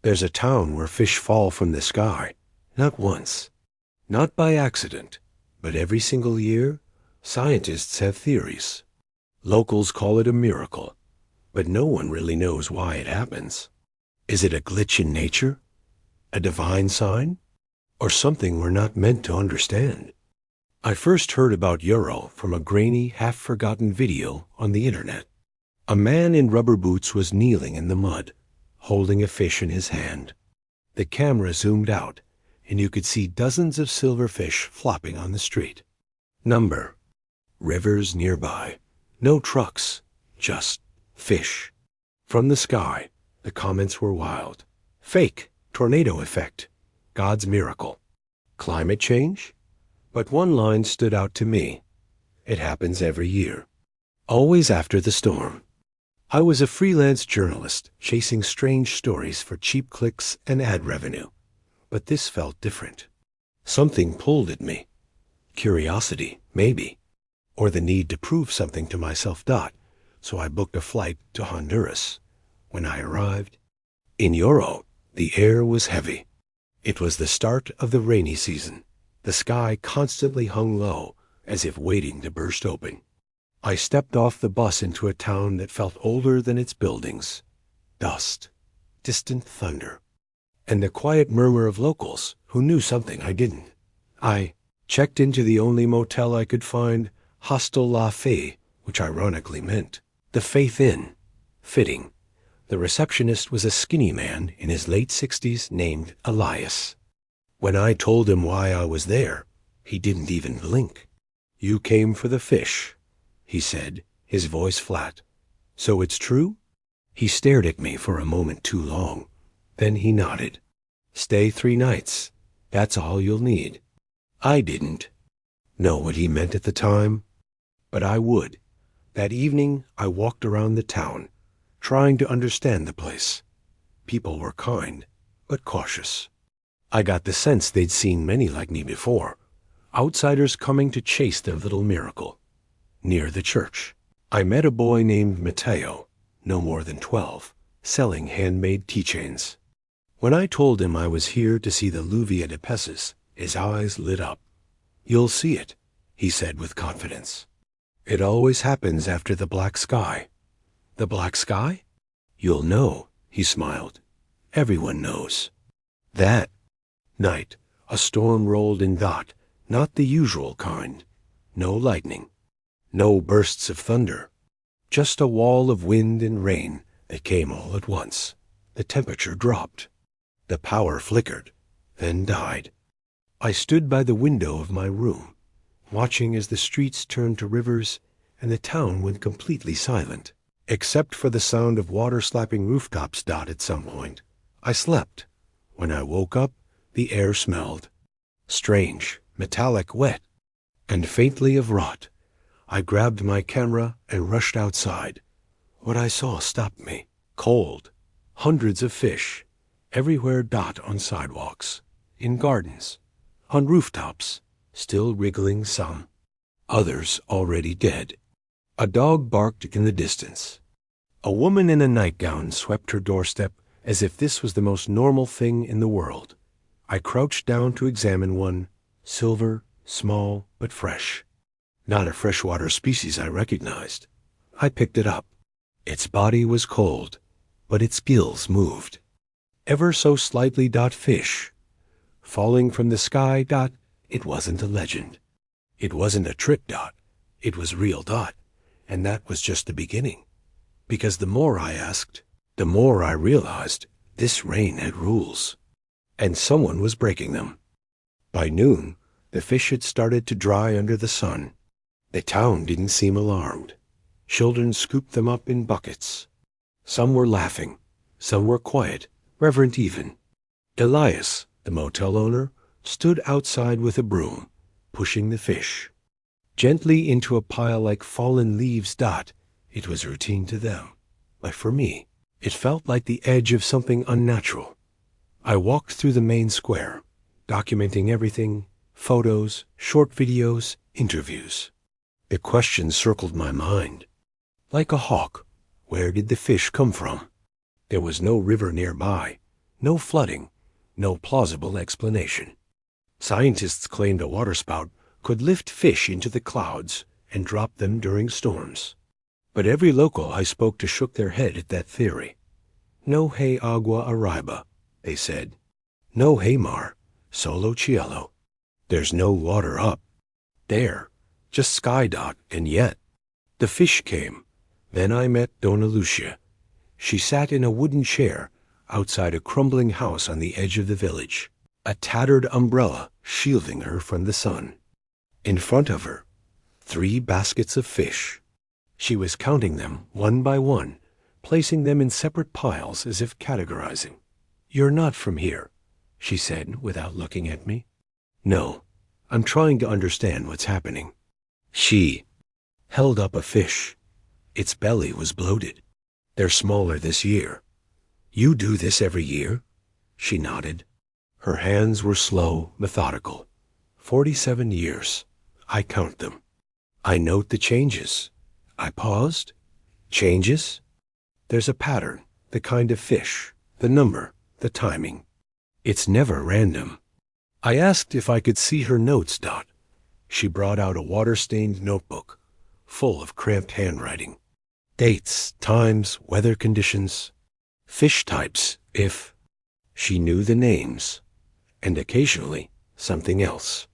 There's a town where fish fall from the sky, not once, not by accident, but every single year. Scientists have theories. Locals call it a miracle, but no one really knows why it happens. Is it a glitch in nature? A divine sign? Or something we're not meant to understand? I first heard about Euro from a grainy, half-forgotten video on the internet. A man in rubber boots was kneeling in the mud, holding a fish in his hand. The camera zoomed out, and you could see dozens of silverfish flopping on the street. Number: rivers nearby. No trucks, just fish. From the sky, the comments were wild. Fake, tornado effect, God's miracle. Climate change? But one line stood out to me. It happens every year. Always after the storm. I was a freelance journalist chasing strange stories for cheap clicks and ad revenue. But this felt different. Something pulled at me. Curiosity, maybe. Or the need to prove something to myself. So I booked a flight to Honduras. When I arrived in Euro, the air was heavy. It was the start of the rainy season. The sky constantly hung low, as if waiting to burst open. I stepped off the bus into a town that felt older than its buildings. Dust, distant thunder, and the quiet murmur of locals who knew something I didn't. I checked into the only motel I could find, Hostel La Fe, which ironically meant the Faith Inn. Fitting. The receptionist was a skinny man in his late 60s named Elias. When I told him why I was there, he didn't even blink. "You came for the fish," he said, his voice flat. "So it's true?" He stared at me for a moment too long. Then he nodded. "Stay 3 nights. That's all you'll need." I didn't know what he meant at the time, but I would. That evening, I walked around the town, trying to understand the place. People were kind, but cautious. I got the sense they'd seen many like me before, outsiders coming to chase their little miracle. Near the church, I met a boy named Matteo, no more than 12, selling handmade keychains. When I told him I was here to see the Lluvia de Peces, his eyes lit up. "You'll see it," he said with confidence. "It always happens after the black sky." "The black sky?" "You'll know," he smiled. "Everyone knows." That night, a storm rolled in. Not the usual kind. No lightning. No bursts of thunder. Just a wall of wind and rain that came all at once. The temperature dropped. The power flickered, then died. I stood by the window of my room, watching as the streets turned to rivers and the town went completely silent, except for the sound of water slapping rooftops. At some point, I slept. When I woke up, the air smelled strange, metallic, wet, and faintly of rot. I grabbed my camera and rushed outside. What I saw stopped me. Cold. Hundreds of fish. Everywhere. On sidewalks. In gardens. On rooftops. Still wriggling some. Others already dead. A dog barked in the distance. A woman in a nightgown swept her doorstep as if this was the most normal thing in the world. I crouched down to examine one. Silver, small, but fresh. Not a freshwater species I recognized. I picked it up. Its body was cold, but its gills moved. Ever so slightly. Fish. Falling from the sky. It wasn't a legend. It wasn't a trick. It was real. And that was just the beginning. Because the more I asked, the more I realized this rain had rules. And someone was breaking them. By noon, the fish had started to dry under the sun. The town didn't seem alarmed. Children scooped them up in buckets. Some were laughing. Some were quiet, reverent even. Elias, the motel owner, stood outside with a broom, pushing the fish gently into a pile like fallen leaves. It was routine to them, but for me, it felt like the edge of something unnatural. I walked through the main square, documenting everything, photos, short videos, interviews. The question circled my mind. Like a hawk, where did the fish come from? There was no river nearby, No flooding, no plausible explanation. Scientists claimed a waterspout could lift fish into the clouds and drop them during storms. But every local I spoke to shook their head at that theory. No hay agua arriba, they said. No hay mar, solo cielo. There's no water up. There, just sky dot, and yet. The fish came. Then I met Dona Lucia. She sat in a wooden chair outside a crumbling house on the edge of the village, a tattered umbrella shielding her from the sun. In front of her, 3 baskets of fish. She was counting them one by one, placing them in separate piles as if categorizing. "You're not from here," she said without looking at me. "No, I'm trying to understand what's happening." She held up a fish. Its belly was bloated. "They're smaller this year." "You do this every year?" She nodded. Her hands were slow, methodical. 47 years. I count them. I note the changes. I paused. Changes? There's a pattern, the kind of fish, the number, the timing. It's never random. I asked if I could see her notes, Dot. She brought out a water-stained notebook, full of cramped handwriting. Dates, times, weather conditions, fish types, if. She knew the names, and occasionally something else.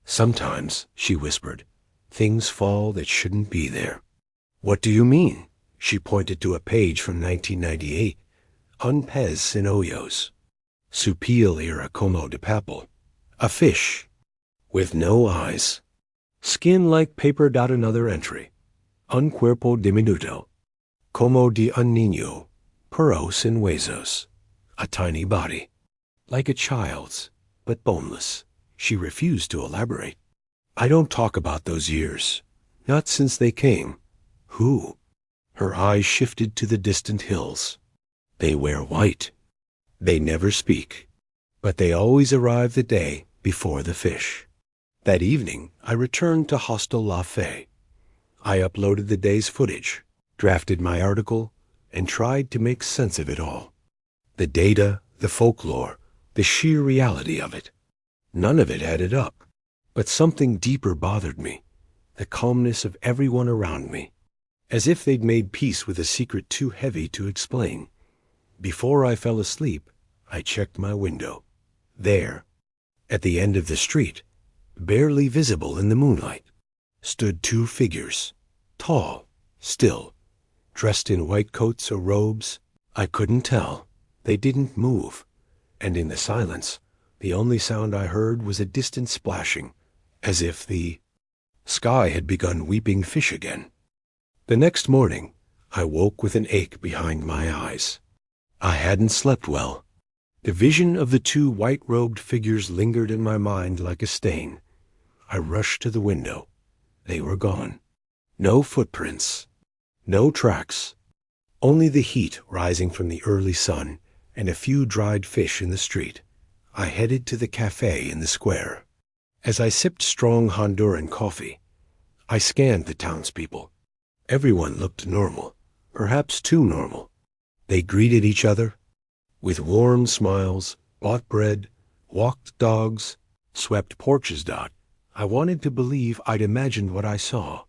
Sometimes, she whispered, things fall that shouldn't be there. "What do you mean?" She pointed to a page from 1998. Un pez sin hoyos. Supil era como de papel. A fish. With no eyes. Skin like paper. Another entry. Un cuerpo diminuto. Como de un niño. Pero sin huesos. A tiny body. Like a child's, but boneless. She refused to elaborate. "I don't talk about those years. Not since they came." "Who?" Her eyes shifted to the distant hills. "They wear white. They never speak. But they always arrive the day before the fish." That evening, I returned to Hostel La Fée. I uploaded the day's footage, drafted my article, and tried to make sense of it all. The data, the folklore, the sheer reality of it. None of it added up. But something deeper bothered me, the calmness of everyone around me, as if they'd made peace with a secret too heavy to explain. Before I fell asleep, I checked my window. There, at the end of the street, barely visible in the moonlight, stood 2 figures, tall, still, dressed in white coats or robes. I couldn't tell. They didn't move, and in the silence, the only sound I heard was a distant splashing, as if the sky had begun weeping fish again. The next morning, I woke with an ache behind my eyes. I hadn't slept well. The vision of the 2 white-robed figures lingered in my mind like a stain. I rushed to the window. They were gone. No footprints. No tracks. Only the heat rising from the early sun and a few dried fish in the street. I headed to the cafe in the square. As I sipped strong Honduran coffee, I scanned the townspeople. Everyone looked normal, perhaps too normal. They greeted each other with warm smiles, bought bread, walked dogs, swept porches. I wanted to believe I'd imagined what I saw,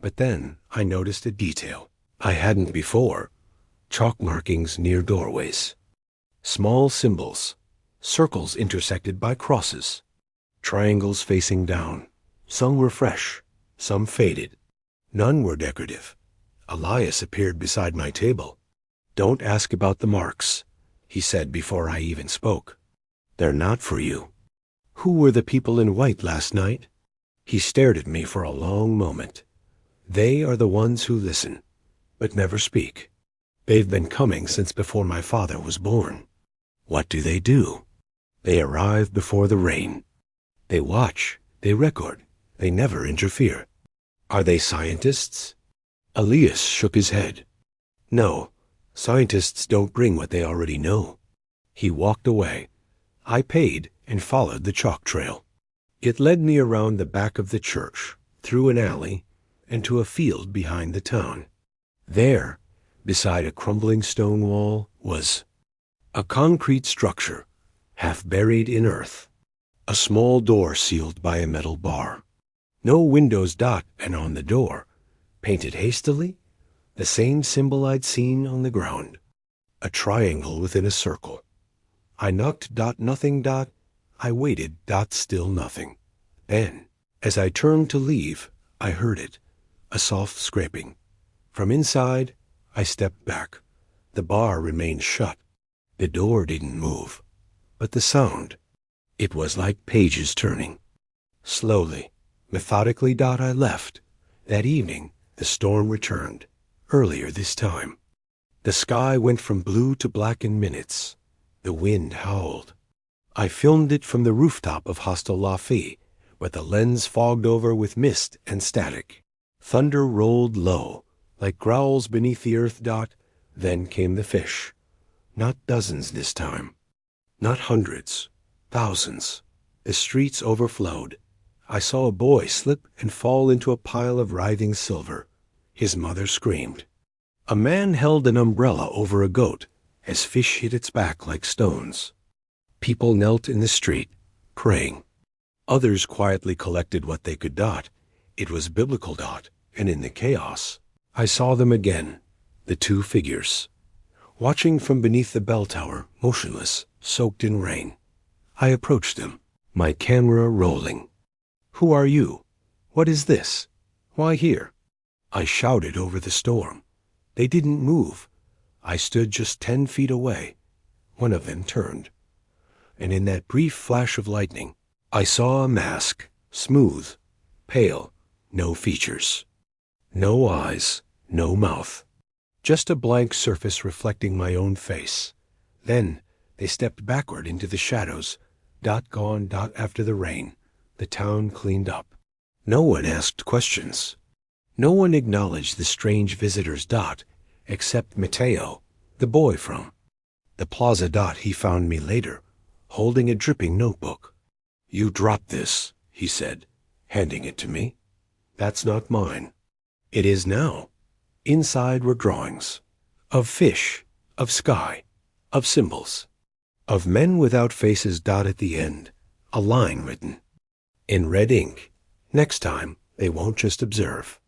but then I noticed a detail I hadn't before: chalk markings near doorways. Small symbols, circles intersected by crosses, triangles facing down. Some were fresh, some faded. None were decorative. Elias appeared beside my table. "Don't ask about the marks," he said before I even spoke. "They're not for you." "Who were the people in white last night?" He stared at me for a long moment. "They are the ones who listen, but never speak. They've been coming since before my father was born." "What do? They arrive before the rain. They watch, they record, they never interfere." "Are they scientists?" Elias shook his head. "No, scientists don't bring what they already know." He walked away. I paid and followed the chalk trail. It led me around the back of the church, through an alley, and to a field behind the town. There, beside a crumbling stone wall, was A concrete structure, half buried in earth. A small door sealed by a metal bar. No windows. And on the door, painted hastily, the same symbol I'd seen on the ground. A triangle within a circle. I knocked. Nothing. I waited. Still nothing. Then, as I turned to leave, I heard it. A soft scraping. From inside, I stepped back. The bar remained shut. The door didn't move. But the sound, it was like pages turning. Slowly, methodically. I left. That evening, the storm returned. Earlier this time. The sky went from blue to black in minutes. The wind howled. I filmed it from the rooftop of Hostel La Fée, but the lens fogged over with mist and static. Thunder rolled low, like growls beneath the earth. Then came the fish. Not dozens this time. Not hundreds. Thousands. The streets overflowed. I saw a boy slip and fall into a pile of writhing silver. His mother screamed. A man held an umbrella over a goat as fish hit its back like stones. People knelt in the street, praying. Others quietly collected what they could. It was biblical. And in the chaos, I saw them again, the two figures, watching from beneath the bell tower, motionless, soaked in rain. I approached them, my camera rolling. Who are you? What is this? Why here? I shouted over the storm. They didn't move. I stood just 10 feet away. One of them turned. And in that brief flash of lightning, I saw a mask, smooth, pale, no features. No eyes, no mouth. Just a blank surface reflecting my own face. Then they stepped backward into the shadows. Gone. After the rain, the town cleaned up. No one asked questions. No one acknowledged the strange visitors. Except Mateo, the boy from the plaza. He found me later, holding a dripping notebook. You dropped this, he said, handing it to me. That's not mine. It is now. Inside were drawings. Of fish, of sky, of symbols. Of men without faces. At the end, a line written. In red ink. Next time, they won't just observe.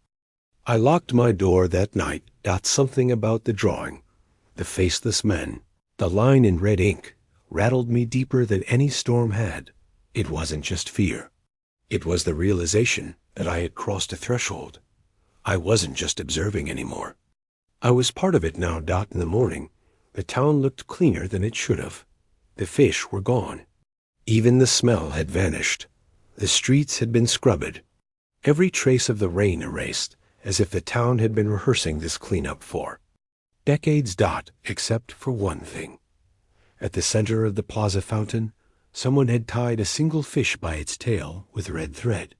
I locked my door that night. Something about the drawing, the faceless men, the line in red ink, rattled me deeper than any storm had. It wasn't just fear. It was the realization that I had crossed a threshold. I wasn't just observing anymore. I was part of it now. In the morning, the town looked cleaner than it should have. The fish were gone. Even the smell had vanished. The streets had been scrubbed. Every trace of the rain erased, as if the town had been rehearsing this cleanup for decades. Except for one thing. At the center of the plaza fountain, someone had tied a single fish by its tail with red thread.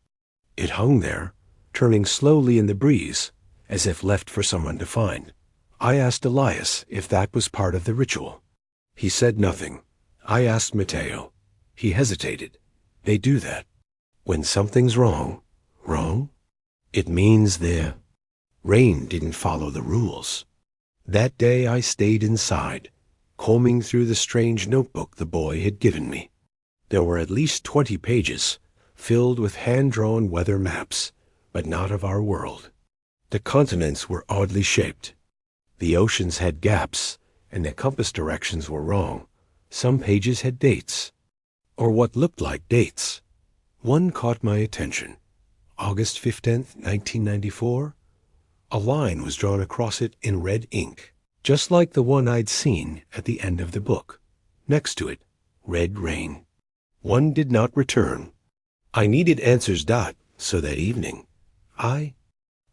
It hung there, turning slowly in the breeze, as if left for someone to find. I asked Elias if that was part of the ritual. He said nothing. I asked Mateo. He hesitated. They do that. When something's wrong, it means the rain didn't follow the rules. That day I stayed inside, combing through the strange notebook the boy had given me. There were at least 20 pages, filled with hand-drawn weather maps, but not of our world. The continents were oddly shaped. The oceans had gaps, and the compass directions were wrong. Some pages had dates, or what looked like dates. One caught my attention. August 15th, 1994. A line was drawn across it in red ink, just like the one I'd seen at the end of the book. Next to it, red rain. One did not return. I needed answers. So that evening, I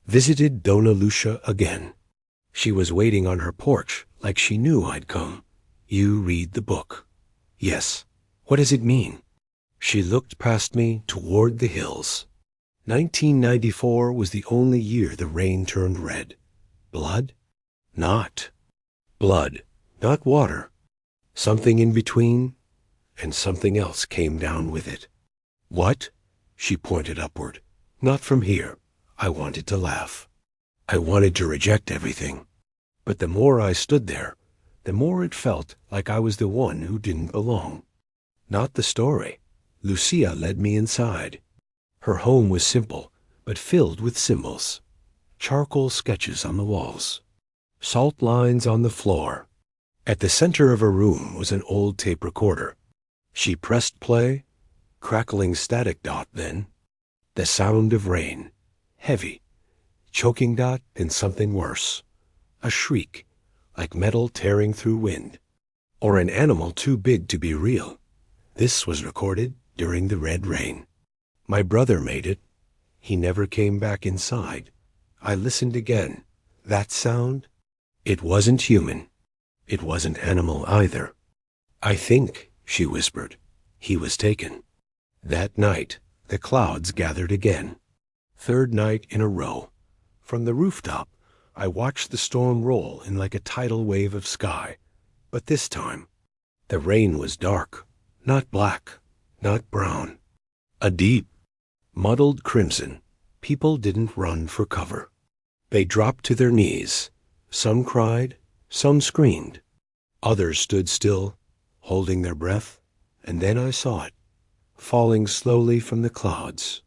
visited Dona Lucia again. She was waiting on her porch like she knew I'd come. You read the book. Yes. What does it mean? She looked past me toward the hills. 1994 was the only year the rain turned red. Blood? Not. Blood, not water. Something in between, and something else came down with it. What? She pointed upward. Not from here. I wanted to laugh. I wanted to reject everything. But the more I stood there, the more it felt like I was the one who didn't belong. Not the story. Lucia led me inside. Her home was simple, but filled with symbols. Charcoal sketches on the walls. Salt lines on the floor. At the center of her room was an old tape recorder. She pressed play, crackling static dot then. The sound of rain. Heavy. Choking dot and something worse. A shriek, like metal tearing through wind. Or an animal too big to be real. This was recorded during the red rain. My brother made it. He never came back inside. I listened again. That sound? It wasn't human. It wasn't animal either. I think, she whispered, he was taken. That night, the clouds gathered again. Third night in a row. From the rooftop, I watched the storm roll in like a tidal wave of sky. But this time, the rain was dark, not black, not brown. A deep, muddled crimson. People didn't run for cover. They dropped to their knees. Some cried, some screamed. Others stood still, holding their breath, and then I saw it, falling slowly from the clouds.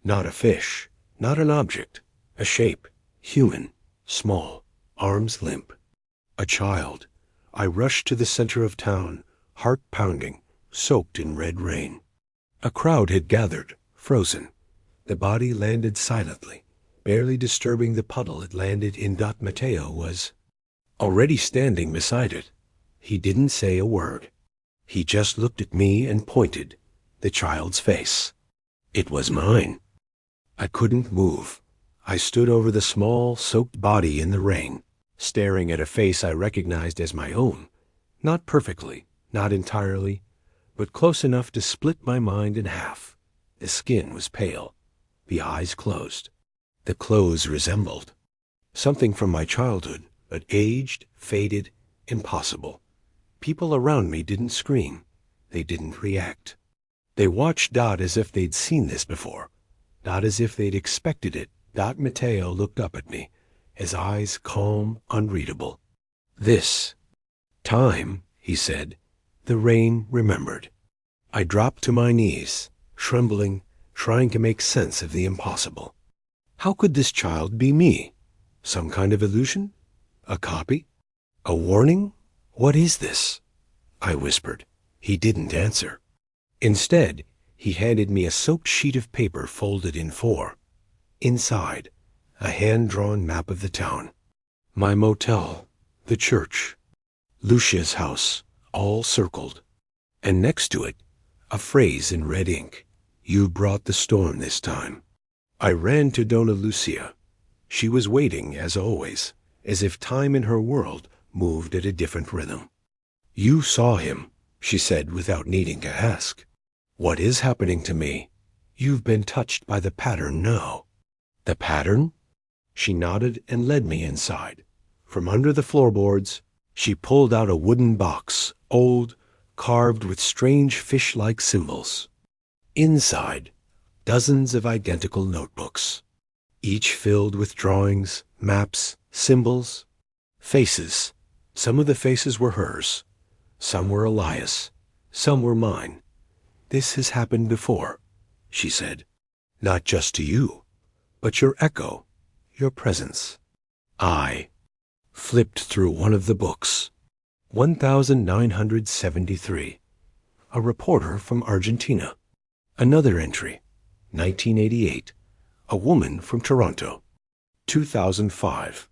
Not a fish, not an object, a shape, human, small, arms limp. A child. I rushed to the center of town, heart pounding, soaked in red rain. A crowd had gathered, frozen. The body landed silently, barely disturbing the puddle it landed in. Mateo was already standing beside it. He didn't say a word. He just looked at me and pointed, the child's face. It was mine. I couldn't move. I stood over the small, soaked body in the rain, staring at a face I recognized as my own. Not perfectly, not entirely, but close enough to split my mind in half. The skin was pale, the eyes closed. The clothes resembled something from my childhood, but aged, faded, impossible. People around me didn't scream. They didn't react. They watched Dot as if they'd seen this before, not as if they'd expected it. Mateo looked up at me, his eyes calm, unreadable. This time, he said, the rain remembered. I dropped to my knees, trembling, trying to make sense of the impossible. How could this child be me? Some kind of illusion? A copy? A warning? What is this? I whispered. He didn't answer. Instead, he handed me a soaked sheet of paper folded in four. Inside, a hand-drawn map of the town. My motel, the church, Lucia's house, all circled. And next to it, a phrase in red ink. You brought the storm this time. I ran to Dona Lucia. She was waiting, as always, as if time in her world moved at a different rhythm. You saw him, she said without needing to ask. What is happening to me? You've been touched by the pattern now. The pattern? She nodded and led me inside. From under the floorboards, she pulled out a wooden box, old, carved with strange fish-like symbols. Inside, dozens of identical notebooks, each filled with drawings, maps, symbols, faces. Some of the faces were hers. Some were Elias. Some were mine. This has happened before, she said. Not just to you, but your echo, your presence. I flipped through one of the books. 1973. A reporter from Argentina. Another entry. 1988. A woman from Toronto. 2005.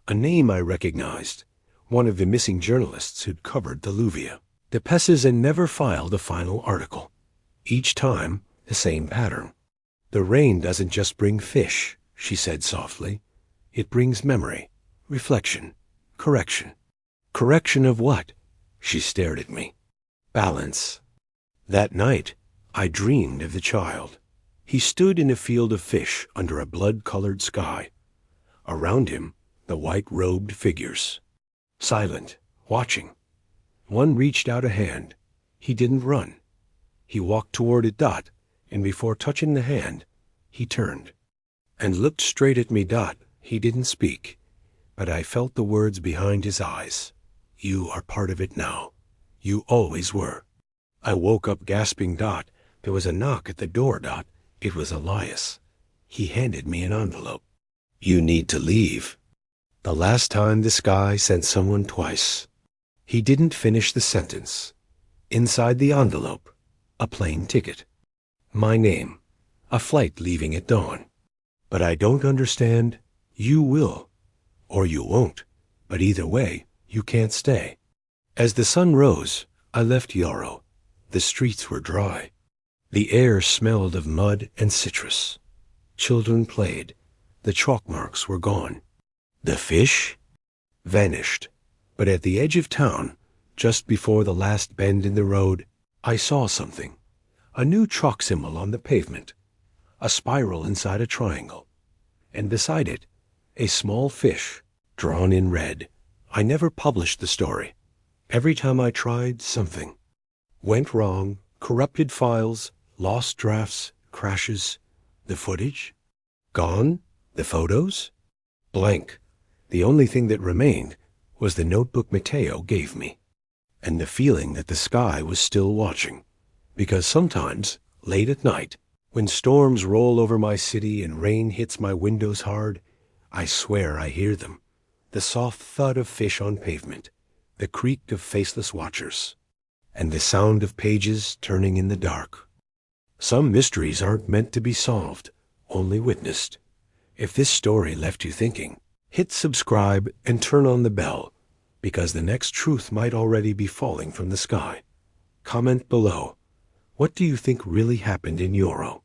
A name I recognized. One of the missing journalists who'd covered the Lluvia. De Pesses never filed a final article. Each time, the same pattern. The rain doesn't just bring fish, she said softly. It brings memory, reflection, correction. Correction of what? She stared at me. Balance. That night, I dreamed of the child. He stood in a field of fish under a blood-colored sky. Around him, the white-robed figures. Silent, watching. One reached out a hand. He didn't run. He walked toward it, Dot, and before touching the hand, he turned and looked straight at me, Dot. He didn't speak, but I felt the words behind his eyes. You are part of it now. You always were. I woke up gasping. There was a knock at the door. It was Elias. He handed me an envelope. You need to leave. The last time this guy sent someone twice. He didn't finish the sentence. Inside the envelope, a plane ticket. My name. A flight leaving at dawn. But I don't understand. You will. Or you won't. But either way, you can't stay. As the sun rose, I left Yarrow. The streets were dry. The air smelled of mud and citrus. Children played. The chalk marks were gone. The fish? Vanished. But at the edge of town, just before the last bend in the road, I saw something. A new chalk symbol on the pavement. A spiral inside a triangle. And beside it, a small fish, drawn in red. I never published the story. Every time I tried, something went wrong. Corrupted files, lost drafts, crashes. The footage? Gone? The photos? Blank. The only thing that remained was the notebook Matteo gave me. And the feeling that the sky was still watching. Because sometimes, late at night, when storms roll over my city and rain hits my windows hard, I swear I hear them. The soft thud of fish on pavement, the creak of faceless watchers, and the sound of pages turning in the dark. Some mysteries aren't meant to be solved, only witnessed. If this story left you thinking, hit subscribe and turn on the bell, because the next truth might already be falling from the sky. Comment below. What do you think really happened in Yarrow?